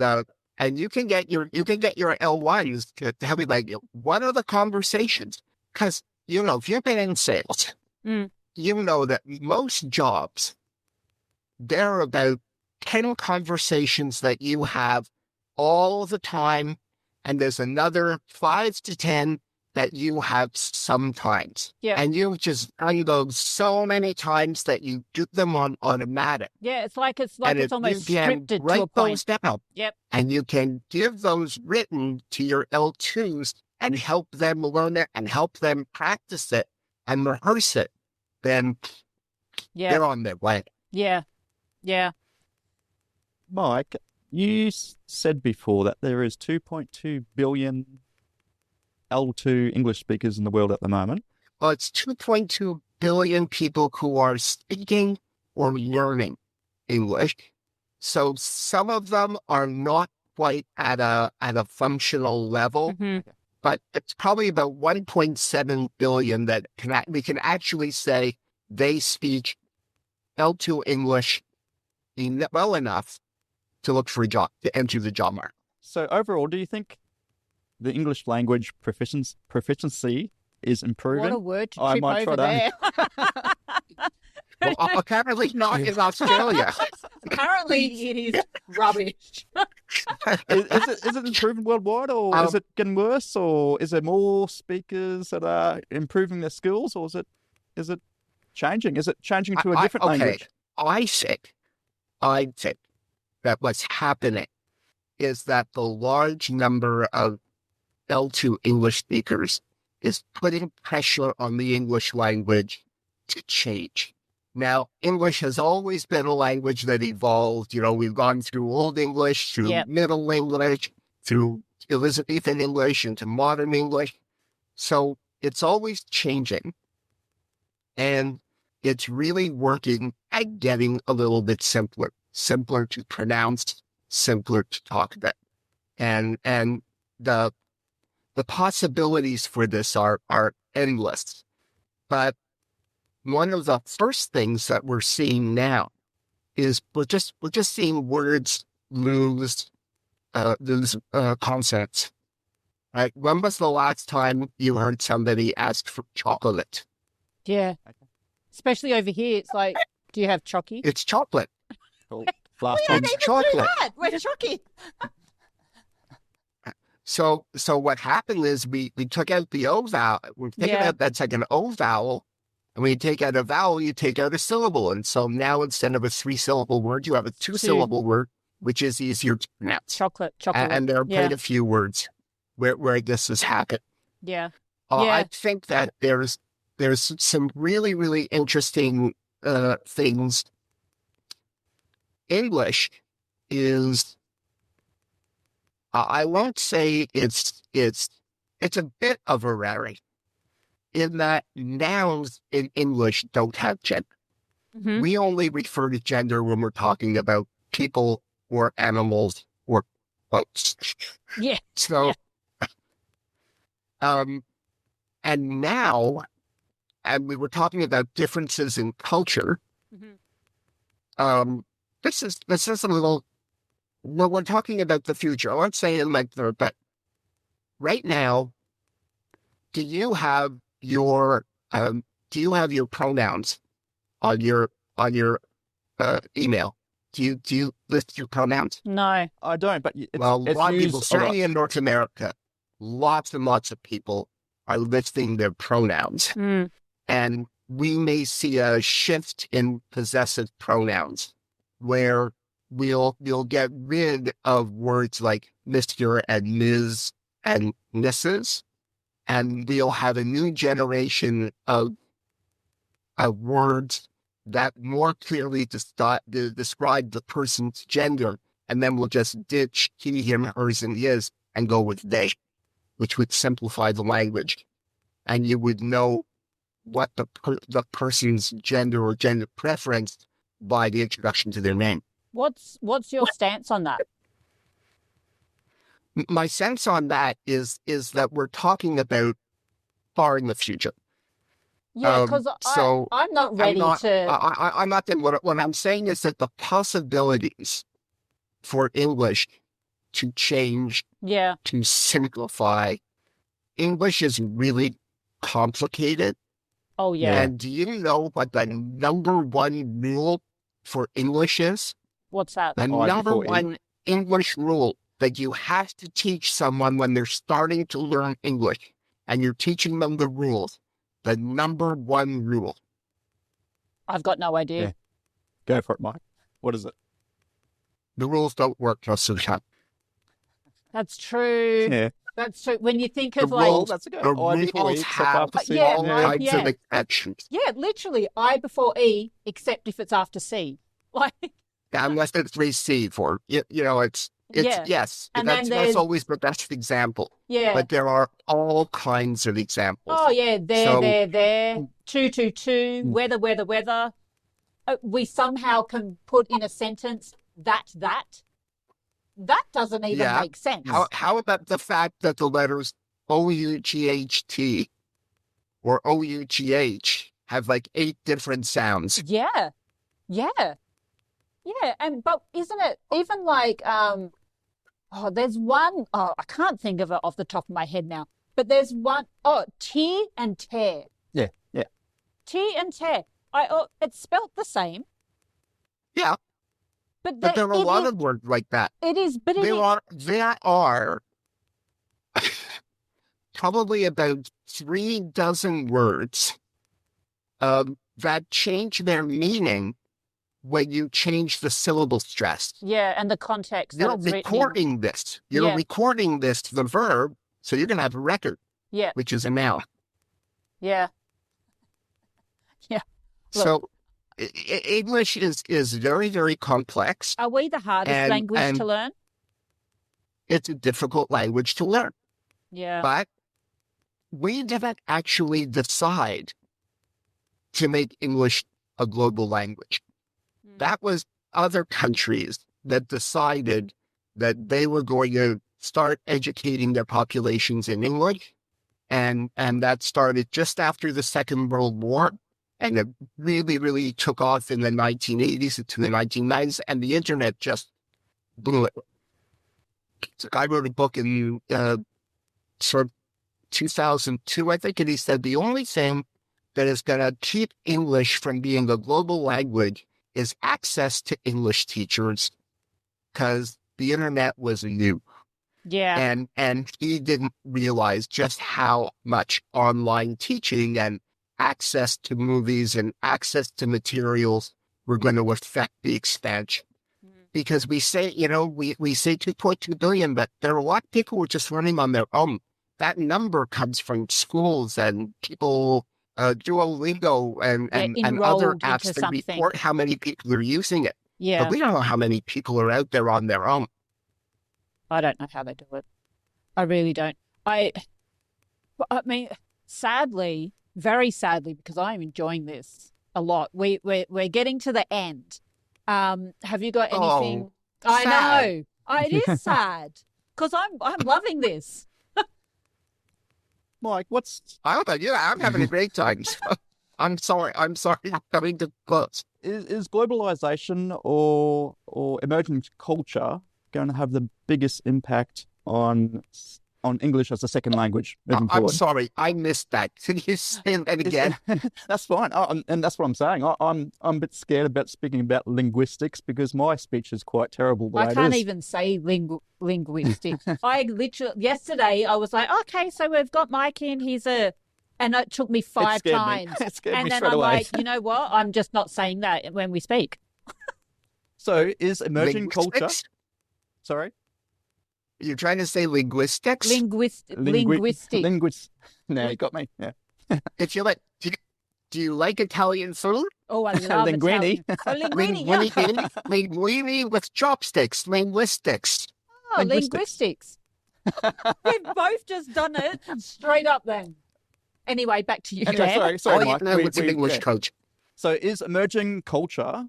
S1: you can get your L1s to help you, like, what are the conversations? Because if you've been in sales, you know that most jobs, there are about 10 conversations that you have all the time, and there's another 5 to 10 that you have sometimes.
S2: Yeah.
S1: And you've just done those so many times that you do them on automatic.
S2: yeah, it's like it's
S1: And if
S2: almost
S1: you can
S2: scripted to a
S1: write those
S2: point.
S1: down,
S2: Yep.
S1: and you can give those written to your L2s and help them learn it and help them practice it and rehearse it, then
S2: Yeah.
S1: they're on their way.
S2: Yeah. Yeah.
S5: Myke, you said before that there is 2.2 billion L2 English speakers in the world at the moment.
S1: Well, it's 2.2 billion people who are speaking or learning English. So some of them are not quite at a functional level, but it's probably about 1.7 billion that we can actually say they speak L2 English well enough to look for a job, to enter the job market.
S5: So overall, do you think the English language proficiency is improving?
S2: What a word to
S5: I
S2: trip
S5: might
S2: over
S5: try
S2: there.
S1: Well, apparently not in Australia.
S2: Apparently it is rubbish.
S5: Is it improving worldwide, or is it getting worse, or is there more speakers that are improving their skills, or is it changing? Is it changing to a different language?
S1: I think that what's happening is that the large number of L2 English speakers is putting pressure on the English language to change. Now, English has always been a language that evolved. We've gone through Old English, through Middle English, through Elizabethan English, into modern English. So it's always changing. And it's really working at getting a little bit simpler to pronounce, simpler to talk about. And the possibilities for this are endless. But one of the first things that we're seeing now is we're just seeing words lose consonants. Right? When was the last time you heard somebody ask for chocolate?
S2: Yeah. Especially over here, it's like, do you have chocky?
S1: It's chocolate.
S5: Last
S2: We
S5: time,
S2: don't even
S1: chocolate.
S2: do that. We're chocky.
S1: So what happened is we took out the O vowel. We're taking out that's like an O vowel. And when you take out a vowel, you take out a syllable. And so now instead of a 3-syllable word, you have a 2-syllable word, which is easier to pronounce.
S2: Chocolate.
S1: And there are quite a few words where this has happened.
S2: Yeah.
S1: I think that there's some really, really interesting things. English is, I won't say it's a bit of a rarity in that nouns in English don't have gender.
S2: Mm-hmm.
S1: We only refer to gender when we're talking about people or animals or boats.
S2: Yeah.
S1: So, and now, and we were talking about differences in culture.
S2: Mm-hmm.
S1: This is a little. Well, we're talking about the future. I won't say it like that, but right now, do you have your pronouns on your email? Do you list your pronouns?
S2: No.
S5: I don't. But
S1: A lot of people, certainly in North America, lots and lots of people are listing their pronouns, and we may see a shift in possessive pronouns where we'll get rid of words like Mr. and Ms. and Mrs. And we'll have a new generation of words that more clearly describe the person's gender. And then we'll just ditch he, him, hers, and his and go with they, which would simplify the language. And you would know what the person's gender or gender preference by the introduction to their name.
S2: What's your stance on that?
S1: My sense on that is that we're talking about far in the future.
S2: Yeah, because
S1: So
S2: I'm not
S1: I'm
S2: ready
S1: not.
S2: to.
S1: I'm not. What I'm saying is that the possibilities for English to change,
S2: Yeah.
S1: to simplify, English is really complicated.
S2: Oh, yeah.
S5: Yeah.
S1: And do you know what the number one rule for English is?
S2: What's that?
S1: The
S5: I
S1: number
S5: before E.
S1: one English rule that you have to teach someone when they're starting to learn English and you're teaching them the rules, the number one rule.
S2: I've got no idea.
S5: Yeah. Go for it, Mike. What is it?
S1: The rules don't work most of the time.
S2: That's true.
S5: Yeah.
S2: That's true. When you think
S1: The
S2: of like,
S1: rules,
S5: that's a good.
S1: the
S5: I before
S1: rules
S5: E, except
S1: have
S5: after C.
S2: Yeah,
S1: all kinds
S2: yeah.
S1: of exceptions.
S2: yeah, literally I before E, except if it's after C. Like,
S1: Unless it's 3C for, it's
S2: Yeah.
S1: yes,
S2: And then
S1: that's
S2: there's-
S1: always the best example.
S2: yeah.
S1: But there are all kinds of examples.
S2: Oh, yeah,
S1: So-
S2: there. 222, weather. We somehow can put in a sentence that. That doesn't even
S1: Yeah.
S2: make sense.
S1: How about the fact that the letters OUGHT or OUGH have like 8 different sounds?
S2: Yeah. But isn't it even like there's one, I can't think of it off the top of my head now, but there's one, tear and tear.
S5: Yeah.
S2: Tear and tear. It's spelt the same.
S1: Yeah,
S2: But,
S1: but there are a lot of words like that.
S2: it is, but it
S1: There are probably about 3 dozen words that change their meaning when you change the syllable stress.
S2: yeah, and the context that
S1: You're
S2: it's written in.
S1: recording this. You're
S2: Yeah.
S1: recording this to the verb, so you're going to have a record,
S2: Yeah,
S1: which is a noun.
S2: yeah. Look.
S1: So English is very, very complex.
S2: Are we the hardest
S1: And-
S2: language
S1: and-
S2: to learn?
S1: It's a difficult language to learn,
S2: Yeah.
S1: but we didn't actually decide to make English a global language.
S2: Mm.
S1: That was other countries that decided that they were going to start educating their populations in English. And that started just after the Second World War. And it really, really took off in the 1980s to the 1990s. And the internet just blew it. So I wrote a book in sort of 2002, I think, and he said the only thing that is going to keep English from being a global language is access to English teachers, because the internet was new.
S2: Yeah.
S1: And he didn't realize just how much online teaching and access to movies and access to materials were going to affect the expansion. Because we say, we say 2.2 billion, but there are a lot of people who are just learning on their own. That number comes from schools and people, Duolingo and other
S2: enrolled into
S1: apps that
S2: something.
S1: report how many people are using it.
S2: Yeah.
S1: But we don't know how many people are out there on their own.
S2: I don't know how they do it. I really don't. I mean, sadly, very sadly, because I'm enjoying this a lot. We're getting to the end. Have you got anything? I
S1: sad.
S2: know. It is sad because I'm loving this.
S5: Mike,
S1: I don't know, I'm having a great time. I'm sorry. I'm coming to close.
S5: is globalization or emerging culture going to have the biggest impact on English as a second language moving
S1: I'm
S5: forward?
S1: sorry, I missed that. Can you say that again?
S5: That's fine. And that's what I'm saying. I'm a bit scared about speaking about linguistics because my speech is quite terrible.
S2: I can't even say linguistic. I literally yesterday I was like, okay, so we've got Myke in. And it took me 5 times.
S5: It scared
S2: And
S5: me
S2: then
S5: straight
S2: I'm
S5: away.
S2: like, you know what? I'm just not saying that when we speak.
S5: So is emerging culture?
S1: Linguistics?
S5: Sorry,
S1: You're trying to say linguistics?
S2: Linguistic.
S5: No, you got me. Yeah.
S1: If you like, do you like Italian food?
S2: Oh, I love
S5: Linguini.
S2: Italian. Oh, linguini, yeah.
S1: Linguini with chopsticks. Linguistics.
S2: Oh,
S5: Linguistics.
S2: linguistics. We've both just done it straight up then. Anyway, back to you,
S5: Anyway,
S2: Dan.
S5: sorry,
S1: All you
S5: Mike.
S1: know is an English coach.
S5: So is emerging culture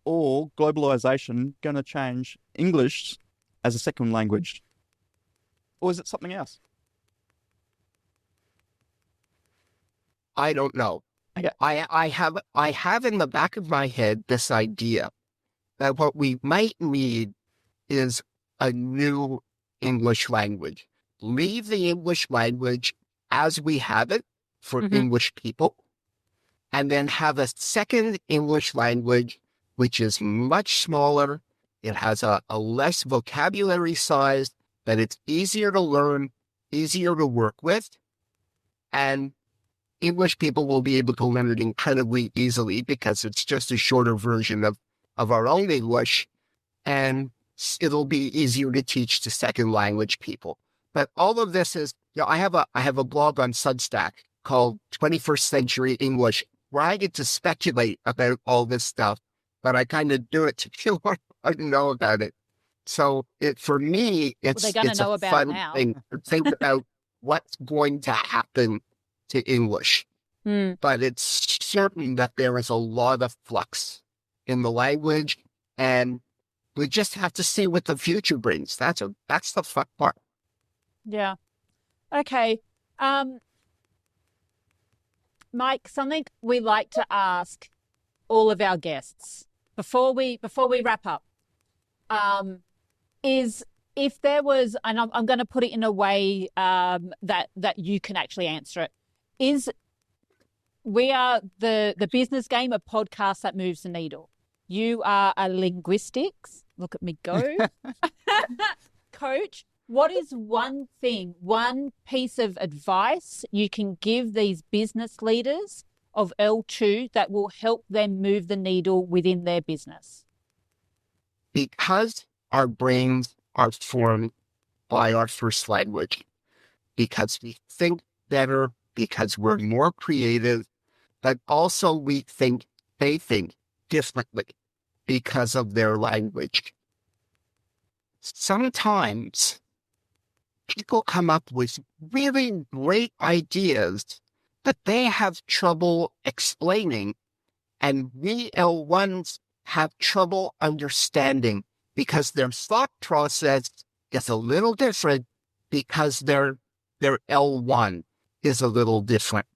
S5: or globalization going to change English as a second language? Or is it something else?
S1: I don't know.
S5: Okay.
S1: I have in the back of my head this idea that what we might need is a new English language. Leave the English language as we have it for English people, and then have a second English language, which is much smaller. It has a less vocabulary size, that it's easier to learn, easier to work with, and English people will be able to learn it incredibly easily because it's just a shorter version of our own English, and it'll be easier to teach to second language people. But all of this is, I have a blog on Substack called 21st Century English, where I get to speculate about all this stuff, but I kind of do it to feel what I know about it. So for me, it's
S2: they're gonna know
S1: a
S2: about
S1: fun
S2: it now.
S1: thing to think about what's going to happen to English. But it's certain that there is a lot of flux in the language, and we just have to see what the future brings. That's the fun part.
S2: Yeah. Okay. Myke, something we like to ask all of our guests before we wrap up is if there was, and I'm going to put it in a way that you can actually answer it, is we are the Business Game, a podcast that moves the needle. You are a linguistics, look at me go, coach. What is one thing, one piece of advice you can give these business leaders of L2 that will help them move the needle within their business?
S1: Because our brains are formed by our first language, because we think better, because we're more creative, but also they think differently because of their language. Sometimes people come up with really great ideas, but they have trouble explaining, and we L1s have trouble understanding because their thought process is a little different, because their L1 is a little different.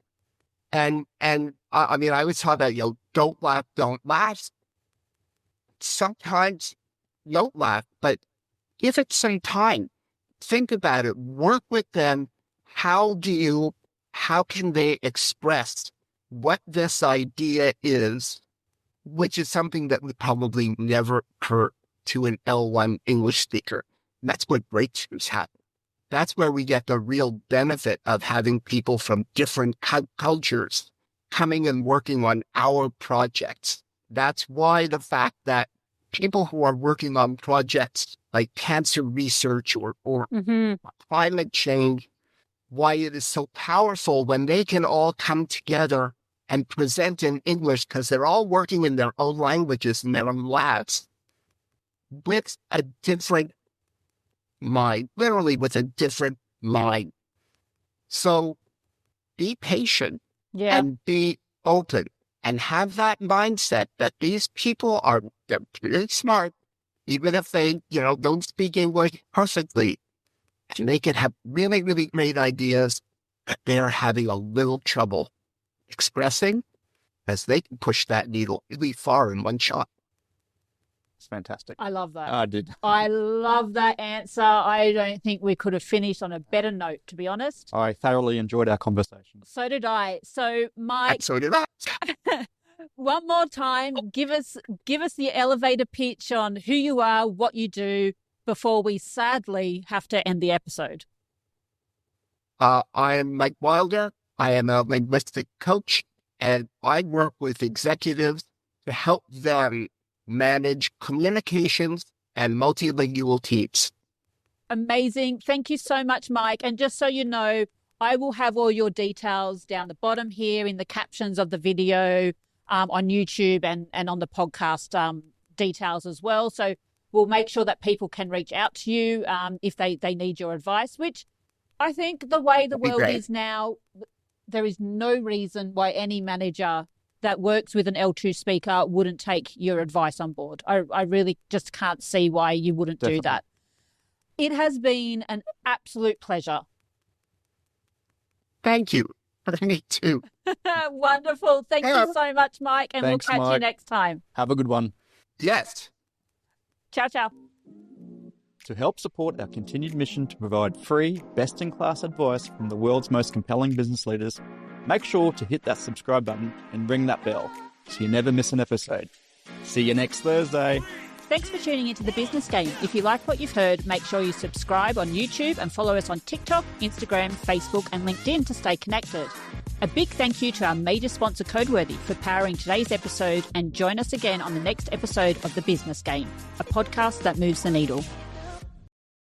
S1: And I mean, I always talk about, don't laugh. Sometimes don't laugh, but give it some time. Think about it. Work with them. How can they express what this idea is, which is something that would probably never occur to an L1 English speaker. That's what breakthroughs happen. That's where we get the real benefit of having people from different cultures coming and working on our projects. That's why the fact that people who are working on projects like cancer research or climate change, why it is so powerful when they can all come together and present in English, because they're all working in their own languages in their own labs with a different mind, literally with a different mind. So be patient and be open and have that mindset that these people they're pretty smart, even if they, don't speak English perfectly. And they can have really, really great ideas, but they're having a little trouble expressing, as they can push that needle really far in one shot.
S5: It's fantastic.
S2: I love that.
S5: I did.
S2: I love that answer. I don't think we could have finished on a better note, to be honest.
S5: I thoroughly enjoyed our conversation.
S2: So did I. So, Myke,
S1: And so did I.
S2: one more time, give us the elevator pitch on who you are, what you do, before we sadly have to end the episode.
S1: I am Myke Wilder. I am a linguistic coach, and I work with executives to help them manage communications and multilingual teams.
S2: Amazing. Thank you so much, Myke. And just so you know, I will have all your details down the bottom here in the captions of the video on YouTube and on the podcast details as well. So we'll make sure that people can reach out to you if they need your advice, which I think the way the world is now, there is no reason why any manager that works with an L2 speaker wouldn't take your advice on board. I really just can't see why you wouldn't do that. It has been an absolute pleasure.
S1: Thank you. Me too.
S2: Wonderful. Thank you so much, Myke, and
S5: Thanks,
S2: we'll catch you
S5: Myke.
S2: next time.
S5: Have a good one.
S1: Yes.
S2: Ciao, ciao.
S5: To help support our continued mission to provide free, best-in-class advice from the world's most compelling business leaders, make sure to hit that subscribe button and ring that bell so you never miss an episode. See you next Thursday.
S2: Thanks for tuning into The Business Game. If you like what you've heard, make sure you subscribe on YouTube and follow us on TikTok, Instagram, Facebook, and LinkedIn to stay connected. A big thank you to our major sponsor Codeworthy for powering today's episode, and join us again on the next episode of The Business Game, a podcast that moves the needle.